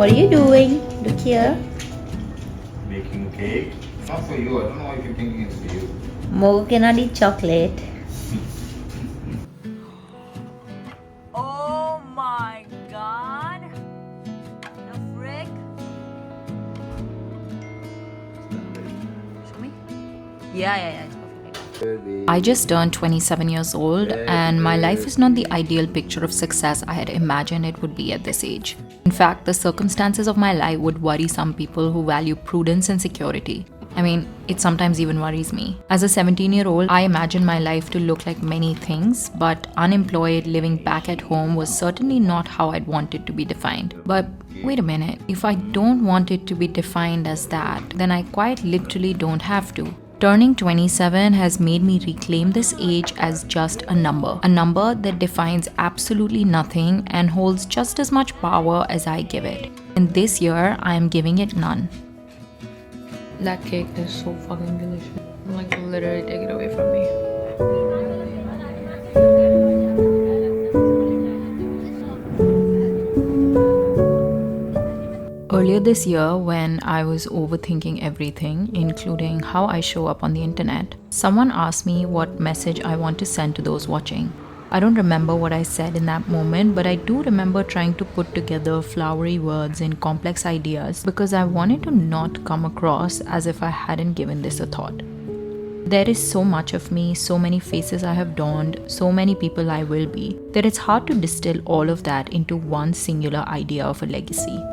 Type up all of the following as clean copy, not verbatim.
What are you doing? Look here. Making cake. It's not for you. I don't know why you keep thinking it's for you. Mogo cannot eat chocolate. Oh my god! The frick? Show me? Yeah. It's perfect. I just turned 27 years old, and my life is not the ideal picture of success I had imagined it would be at this age. In fact, the circumstances of my life would worry some people who value prudence and security. I mean, it sometimes even worries me. As a 17-year-old, I imagined my life to look like many things, but unemployed, living back at home was certainly not how I'd want it to be defined. But wait a minute, if I don't want it to be defined as that, then I quite literally don't have to. Turning 27 has made me reclaim this age as just a number that defines absolutely nothing and holds just as much power as I give it. And this year, I am giving it none. That cake is so fucking delicious. I'm like, literally take it away from me. Earlier this year, when I was overthinking everything, including how I show up on the internet, someone asked me what message I want to send to those watching. I don't remember what I said in that moment, but I do remember trying to put together flowery words and complex ideas because I wanted to not come across as if I hadn't given this a thought. There is so much of me, so many faces I have donned, so many people I will be, that it's hard to distill all of that into one singular idea of a legacy.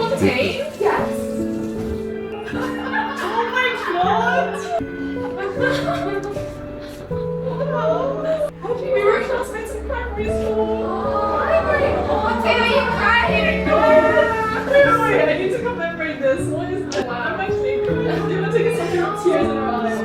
Okay, yes. Oh my god! We were classmates in primary school. Okay, are you crying? Wait, I need to commemorate this. What is that? I'm actually crying. I'm gonna take a second of tears in our eyes.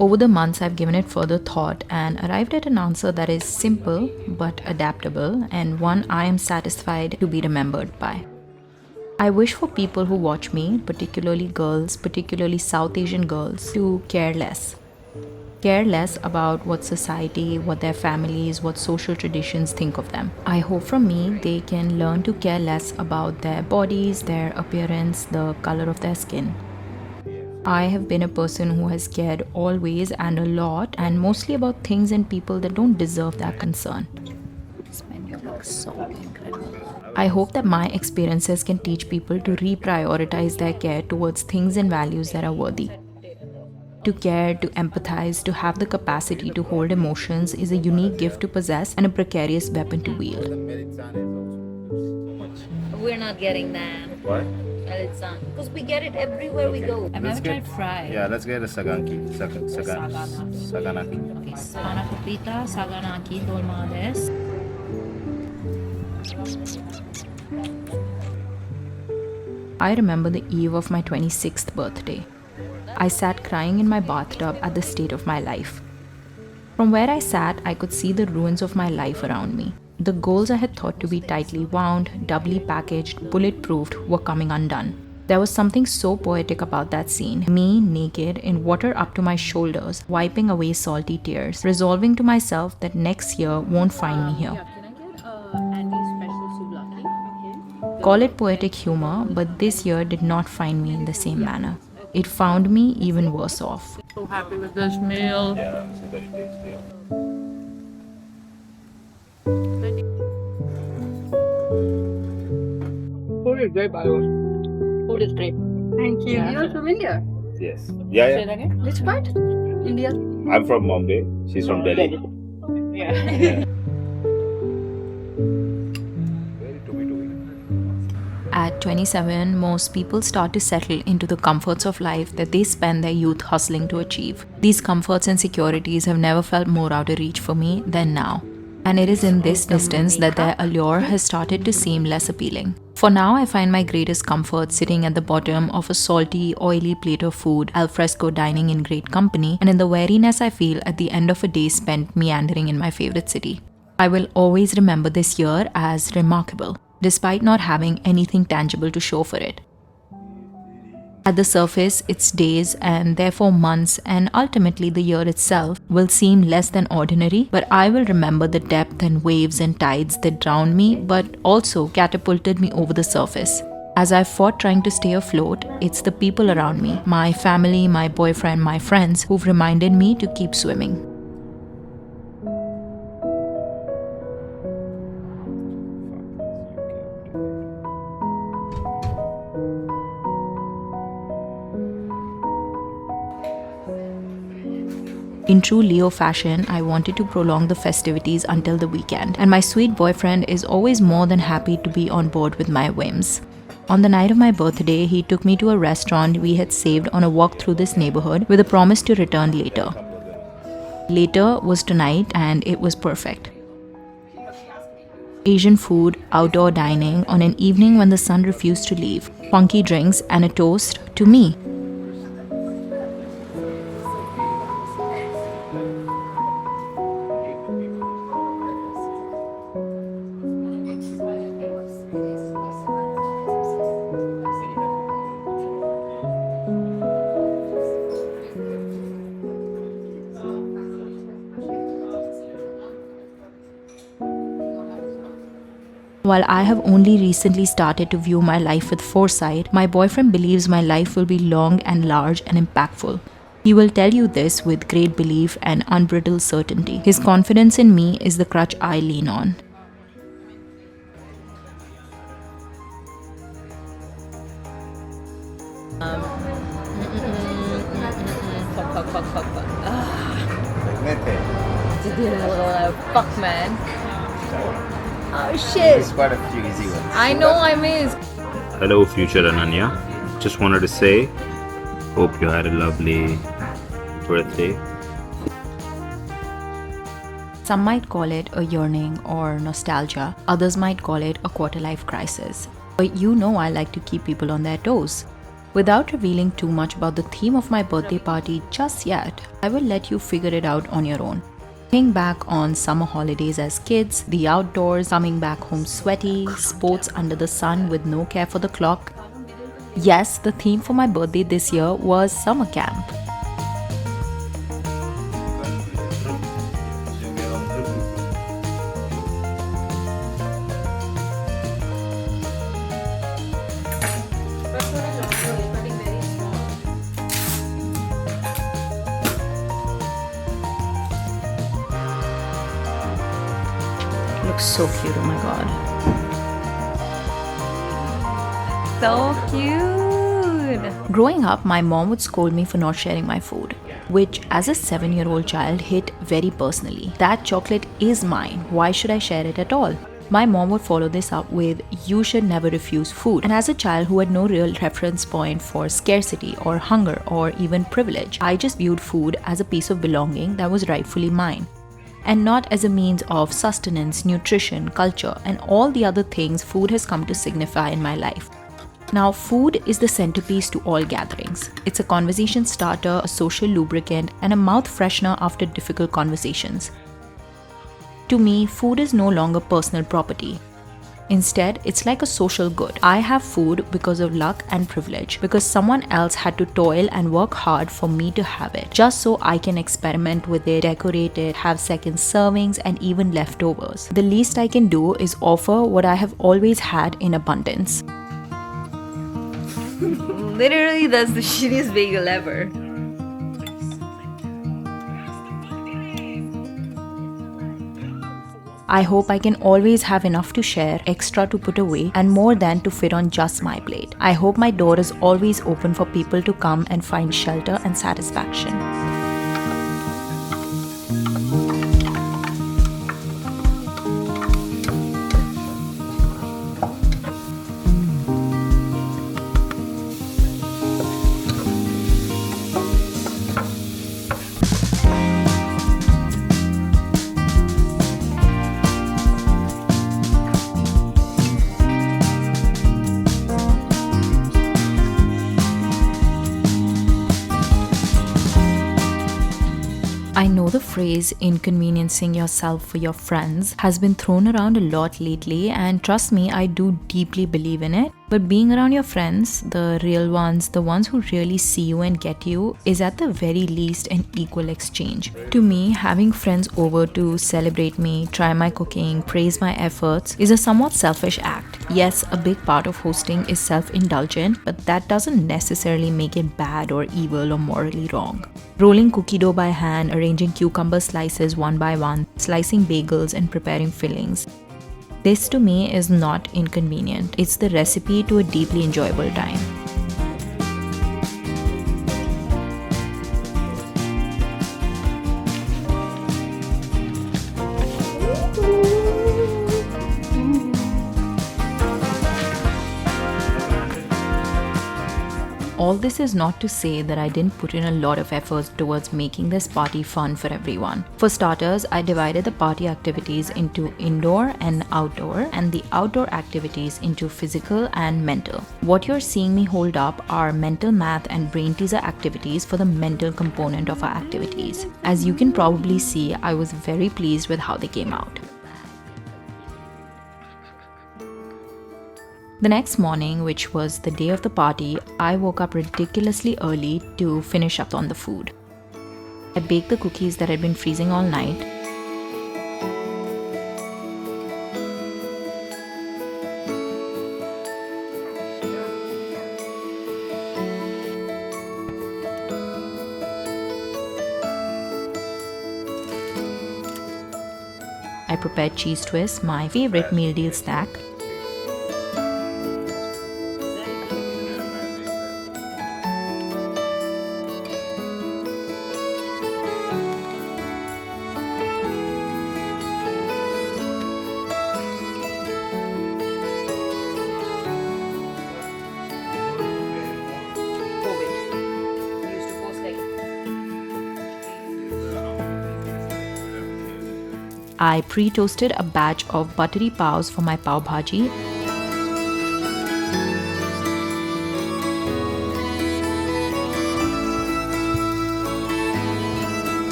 Over the months, I've given it further thought and arrived at an answer that is simple but adaptable and one I am satisfied to be remembered by. I wish for people who watch me, particularly girls, particularly South Asian girls, to care less. Care less about what society, what their families, what social traditions think of them. I hope from me they can learn to care less about their bodies, their appearance, the color of their skin. I have been a person who has cared always and a lot and mostly about things and people that don't deserve that concern. This menu looks so incredible. I hope that my experiences can teach people to reprioritize their care towards things and values that are worthy. To care, to empathize, to have the capacity to hold emotions is a unique gift to possess and a precarious weapon to wield. We're not getting that. What? Because we get it everywhere we go. I've never tried fry. Yeah, let's get a saganaki. Saganaki. Saganaki. Okay, Panakopita, Saganaki, dolma desu. I remember the eve of my 26th birthday. I sat crying in my bathtub at the state of my life. From where I sat, I could see the ruins of my life around me. The goals I had thought to be tightly wound, doubly packaged, bulletproofed were coming undone. There was something so poetic about that scene. Me, naked, in water up to my shoulders, wiping away salty tears, resolving to myself that next year won't find me here. Call it poetic humor, but this year did not find me in the same manner. It found me even worse off. So happy with this meal. Yeah, it's a very tasty. Food is great, by the way. Food is great. Thank you. Yeah. You're from India? Yes. Say Yeah. that again? Which part? India? I'm from Bombay. She's from Delhi. Yeah. At 27, most people start to settle into the comforts of life that they spend their youth hustling to achieve. These comforts and securities have never felt more out of reach for me than now. And it is in this distance that their allure has started to seem less appealing. For now, I find my greatest comfort sitting at the bottom of a salty, oily plate of food, alfresco dining in great company, and in the weariness I feel at the end of a day spent meandering in my favorite city. I will always remember this year as remarkable. despite not having anything tangible to show for it. At the surface, it's days and therefore months and ultimately the year itself will seem less than ordinary, but I will remember the depth and waves and tides that drowned me but also catapulted me over the surface. As I fought trying to stay afloat, it's the people around me, my family, my boyfriend, my friends, who've reminded me to keep swimming. In true Leo fashion, I wanted to prolong the festivities until the weekend, and my sweet boyfriend is always more than happy to be on board with my whims. On the night of my birthday, he took me to a restaurant we had saved on a walk through this neighborhood with a promise to return later. Later was tonight, and it was perfect. Asian food, outdoor dining on an evening when the sun refused to leave, funky drinks, and a toast to me. While I have only recently started to view my life with foresight, my boyfriend believes my life will be long and large and impactful. He will tell you this with great belief and unbridled certainty. His confidence in me is the crutch I lean on. Fuck, man. Oh shit. There's quite a few easy ones. I know I missed. Hello, future Ananya. Just wanted to say, hope you had a lovely birthday. Some might call it a yearning or nostalgia, others might call it a quarter-life crisis. But you know I like to keep people on their toes. Without revealing too much about the theme of my birthday party just yet, I will let you figure it out on your own. Think back on summer holidays as kids, the outdoors, coming back home sweaty, sports under the sun with no care for the clock. Yes, the theme for my birthday this year was summer camp. Looks so cute, oh my god. So cute. Growing up, my mom would scold me for not sharing my food, which as a 7-year-old child hit very personally. That chocolate is mine, why should I share it at all? My mom would follow this up with, you should never refuse food. And as a child who had no real reference point for scarcity or hunger or even privilege, I just viewed food as a piece of belonging that was rightfully mine, and not as a means of sustenance, nutrition, culture, and all the other things food has come to signify in my life. Now, food is the centerpiece to all gatherings. It's a conversation starter, a social lubricant, and a mouth freshener after difficult conversations. To me, food is no longer personal property. Instead, it's like a social good. I have food because of luck and privilege, because someone else had to toil and work hard for me to have it, just so I can experiment with it, decorate it, have second servings, and even leftovers. The least I can do is offer what I have always had in abundance. Literally, that's the shittiest bagel ever. I hope I can always have enough to share, extra to put away, and more than to fit on just my plate. I hope my door is always open for people to come and find shelter and satisfaction. the phrase inconveniencing yourself for your friends has been thrown around a lot lately, and trust me, I do deeply believe in it. But being around your friends, the real ones, the ones who really see you and get you, is at the very least an equal exchange. To me, having friends over to celebrate me, try my cooking, praise my efforts is a somewhat selfish act. Yes, a big part of hosting is self-indulgent, but that doesn't necessarily make it bad or evil or morally wrong. Rolling cookie dough by hand, arranging cucumber slices one by one, slicing bagels and preparing fillings. This to me is not inconvenient. It's the recipe to a deeply enjoyable time. All this is not to say that I didn't put in a lot of efforts towards making this party fun for everyone. For starters, I divided the party activities into indoor and outdoor, and the outdoor activities into physical and mental. What you're seeing me hold up are mental math and brain teaser activities for the mental component of our activities. As you can probably see, I was very pleased with how they came out. The next morning, which was the day of the party, I woke up ridiculously early to finish up on the food. I baked the cookies that had been freezing all night. I prepared cheese twists, my favorite meal deal snack. I pre-toasted a batch of buttery paos for my pav bhaji.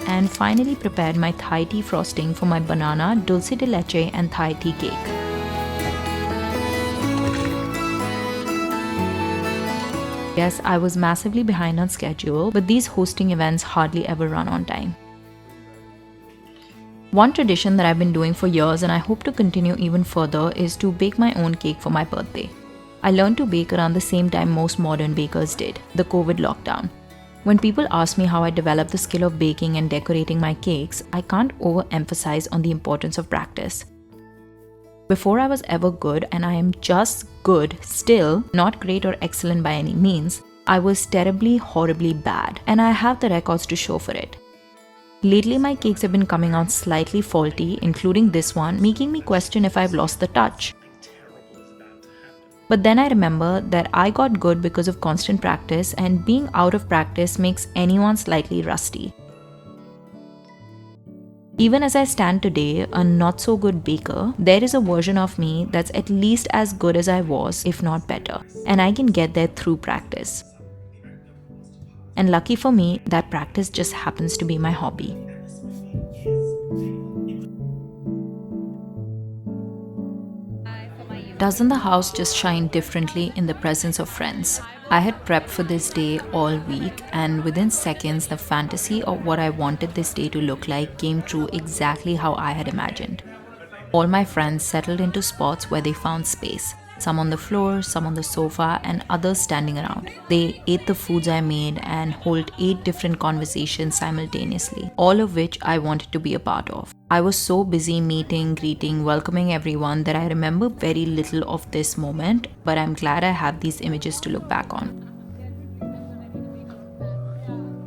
And finally prepared my Thai tea frosting for my banana, dulce de leche and Thai tea cake. Yes, I was massively behind on schedule, but these hosting events hardly ever run on time. One tradition that I've been doing for years and I hope to continue even further is to bake my own cake for my birthday. I learned to bake around the same time most modern bakers did, the COVID lockdown. When people ask me how I developed the skill of baking and decorating my cakes, I can't overemphasize on the importance of practice. Before I was ever good, and I am just good still, not great or excellent by any means, I was terribly, horribly bad, and I have the records to show for it. Lately, my cakes have been coming out slightly faulty, including this one, making me question if I've lost the touch. But then I remember that I got good because of constant practice, and being out of practice makes anyone slightly rusty. Even as I stand today, a not-so-good baker, there is a version of me that's at least as good as I was, if not better, and I can get there through practice. And lucky for me, that practice just happens to be my hobby. Doesn't the house just shine differently in the presence of friends? I had prepped for this day all week, and within seconds, the fantasy of what I wanted this day to look like came true exactly how I had imagined. All my friends settled into spots where they found space. Some on the floor, some on the sofa, and others standing around. They ate the foods I made and held 8 different conversations simultaneously, all of which I wanted to be a part of. I was so busy meeting, greeting, welcoming everyone that I remember very little of this moment, but I'm glad I have these images to look back on.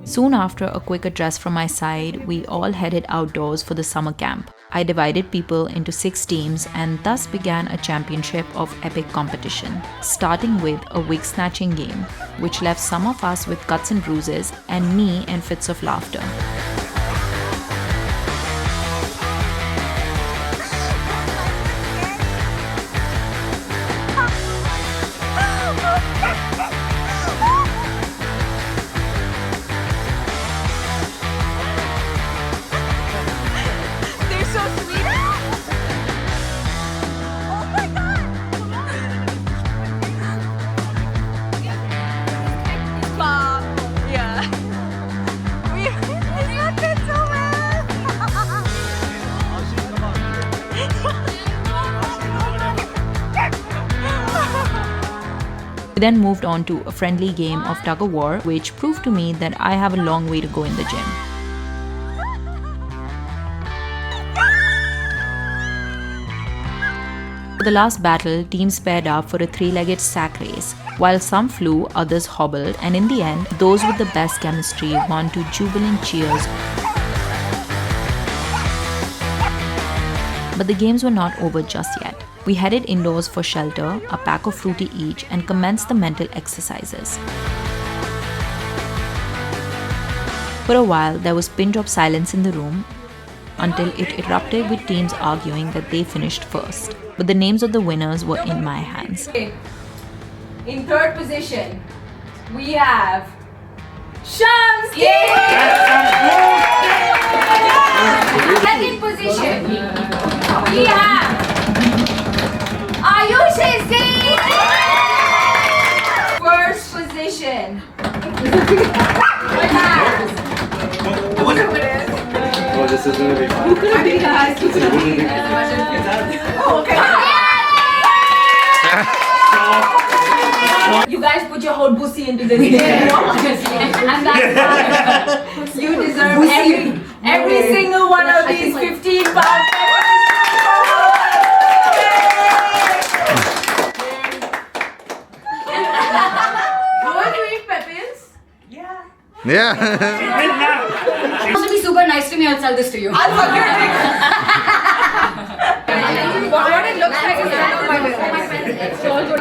Soon after a quick address from my side, we all headed outdoors for the summer camp. I divided people into 6 teams and thus began a championship of epic competition, starting with a wig snatching game, which left some of us with cuts and bruises and me in fits of laughter. We then moved on to a friendly game of tug of war, which proved to me that I have a long way to go in the gym. For the last battle, teams paired up for a three-legged sack race. While some flew, others hobbled, and in the end, those with the best chemistry won to jubilant cheers. But the games were not over just yet. We headed indoors for shelter, a pack of fruity each, and commenced the mental exercises. For a while, there was pin-drop silence in the room until it erupted with teams arguing that they finished first. But the names of the winners were in my hands. In third position, we have Shams. Second position, we have Ayush. First position, we have Oh, this is gonna be fun. You guys put your whole pussy into this game, and that's why you deserve every single one of these 15 pounds. Yeah. She wants to be super nice to me. I'll sell this to you. What it looks like is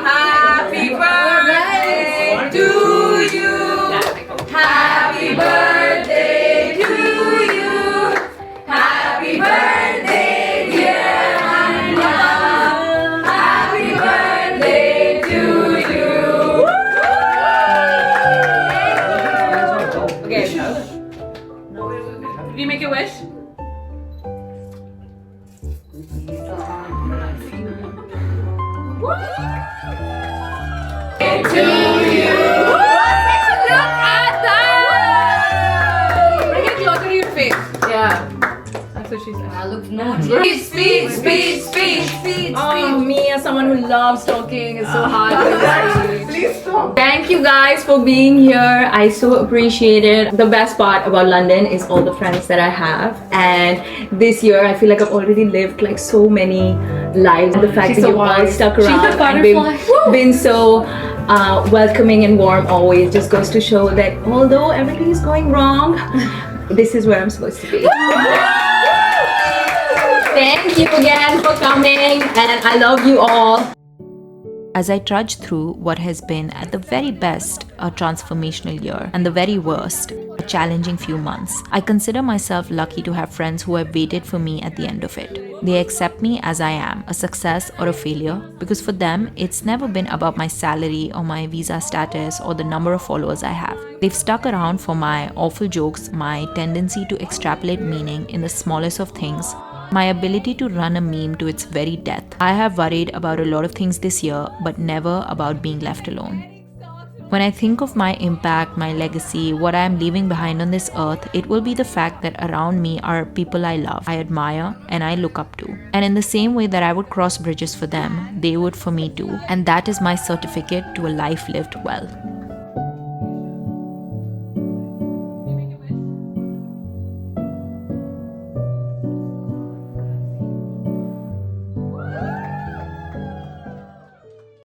happy birthday to you. Happy birthday to you. Happy birthday, dear Ananya. Happy birthday to you. Okay. Did you make a wish? To you. Look at that. Bring it closer to your face. Yeah. That's what she said. I look no. Speed. Oh, me as someone who loves talking is so hard. Please stop. Thank you guys for being here. I so appreciate it. The best part about London is all the friends that I have. And this year, I feel like I've already lived like so many lives. The fact She's that so you all wise. stuck She's around a and been so welcoming and warm always just goes to show that although everything is going wrong, this is where I'm supposed to be. Thank you again for coming, and I love you all. As I trudge through what has been, at the very best, a transformational year, and the very worst, a challenging few months, I consider myself lucky to have friends who have waited for me at the end of it. They accept me as I am, a success or a failure, because for them, it's never been about my salary or my visa status or the number of followers I have. They've stuck around for my awful jokes, my tendency to extrapolate meaning in the smallest of things, my ability to run a meme to its very death. I have worried about a lot of things this year, but never about being left alone. When I think of my impact, my legacy, what I am leaving behind on this earth, it will be the fact that around me are people I love, I admire, and I look up to. And in the same way that I would cross bridges for them, they would for me too. And that is my certificate to a life lived well.